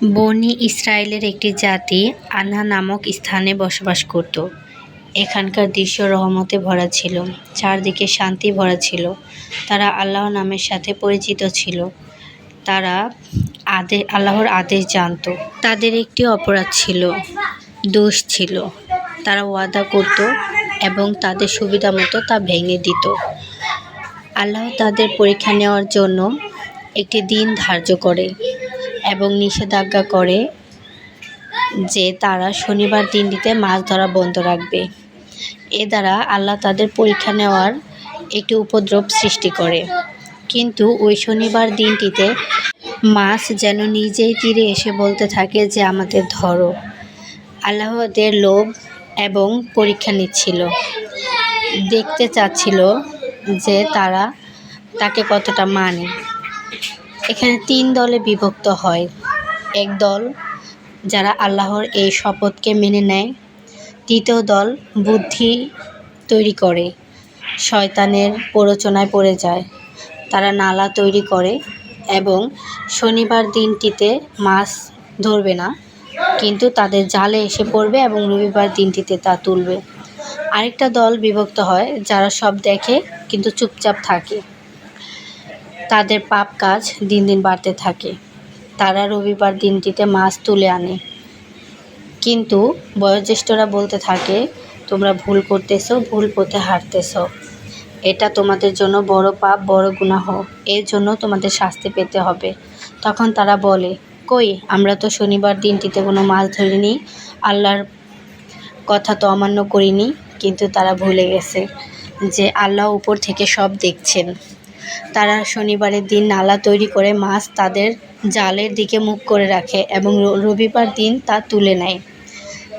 বনী ইসরায়েলের একটি জাতি আনা নামক স্থানে বসবাস করত। এখানকার দৃশ্য রহমতে ভরা ছিল, চারদিকে শান্তি ভরা ছিল। তারা আল্লাহর নামের সাথে পরিচিত ছিল। তারা আল্লাহর আদেশ জানত। তাদের একটি অপরাধ ছিল, দোষ ছিল। তারা ওয়াদা করত এবং তাদের সুবিধা মতো তা ভেঙে দিত। আল্লাহ তাদের পরীক্ষা নেওয়ার জন্য একটি দিন ধার্য করে এবং নিষেধাজ্ঞা করে যে তারা শনিবার দিনটিতে মাছ ধরা বন্ধ রাখবে। এ দ্বারা আল্লাহ তাদের পরীক্ষা নেওয়ার একটি উপদ্রব সৃষ্টি করে। কিন্তু ওই শনিবার দিনটিতে মাছ যেন নিজেই তীরে এসে বলতে থাকে যে আমাদের ধরো। আল্লাহ ওদের লোভ এবং পরীক্ষা নিচ্ছিল, দেখতে চাচ্ছিল যে তারা তাকে কতটা মানে। এখানে 3 দলে বিভক্ত হয়। এক দল যারা আল্লাহর এই শপথকে মেনে নেয়, দ্বিতীয় দল বুদ্ধি তৈরি করে, শয়তানের প্ররোচনায় পড়ে যায়। তারা নালা তৈরি করে এবং শনিবার দিনটিতে মাছ ধরবে না, কিন্তু তাদের জালে এসে পড়বে এবং রবিবার দিনটিতে তা তুলবে। আরেকটা দল বিভক্ত হয় যারা সব দেখে কিন্তু চুপচাপ থাকে। তাদের পাপ কাজ দিন দিন বাড়তে থাকে। তারা রবিবার দিনটিতে মাছ তুলে আনে, কিন্তু বয়োজ্যেষ্ঠরা বলতে থাকে তোমরা ভুল করতেছো, ভুল পথে হাঁটতেছো। এটা তোমাদের জন্য বড় পাপ, বড় গুনাহ। এর জন্য তোমাদের শাস্তি পেতে হবে। তখন তারা বলে, কই, আমরা তো শনিবার দিনটিতে কোনো মাছ ধরিনি, আল্লাহর কথা তো অমান্য করিনি। কিন্তু তারা ভুলে গেছে যে আল্লাহ উপর থেকে সব দেখছেন। তারা শনিবারের দিন নালা তৈরি করে মাছ তাদের জালের দিকে মুখ করে রাখে এবং রবিবার দিন তা তুলে নেয়।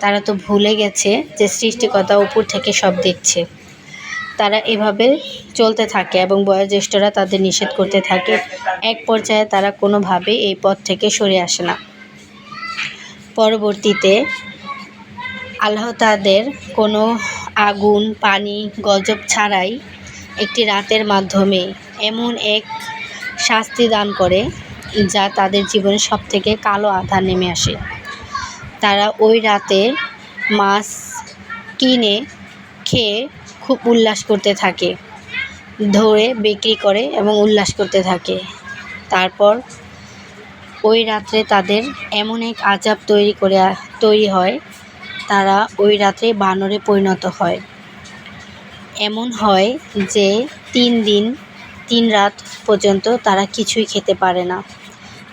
তারা তো ভুলে গেছে যে সৃষ্টিকর্তা উপর থেকে সব দেখছে। তারা এভাবে চলতে থাকে এবং বয়োজ্যেষ্ঠরা তাদের নিষেধ করতে থাকে। এক পর্যায়ে তারা কোনোভাবেই এই পথ থেকে সরে আসে না। পরবর্তীতে আল্লাহ তাদের কোনো আগুন, পানি, গজব ছাড়াই একটি রাতের মাধ্যমে এমন এক শাস্তি দান করে যা তাদের জীবনে সবথেকে কালো আঁধার নেমে আসে। তারা ওই রাতে মাছ কিনে খেয়ে খুব উল্লাস করতে থাকে, ধরে বিক্রি করে এবং উল্লাস করতে থাকে। তারপর ওই রাত্রে তাদের এমন এক আযাব তৈরি হয়, তারা ওই রাত্রে বানরে পরিণত হয়। এমন হয় যে 3 দিন 3 রাত পর্যন্ত তারা কিছুই খেতে পারে না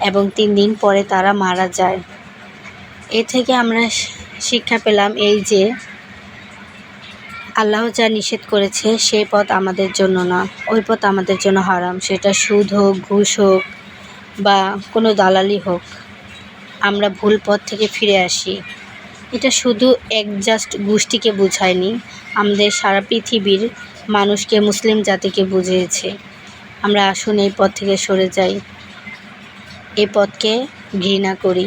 এবং 3 দিন পরে তারা মারা যায়। এ থেকে আমরা শিক্ষা পেলাম এই যে আল্লাহ যা নিষেধ করেছে সেই পথ আমাদের জন্য না, ওই পথ আমাদের জন্য হারাম। সেটা সুদ হোক, ঘুষ হোক বা কোনো দালালি হোক, আমরা ভুল পথ থেকে ফিরে আসি। এটা শুধু জাস্ট গোষ্ঠীকে বুঝায়নি, আমাদের সারা পৃথিবীর মানুষকে, মুসলিম জাতিকে বুঝিয়েছে। আমরা আসুন এই পথ থেকে সরে যাই, এই পথকে ঘৃণা করি।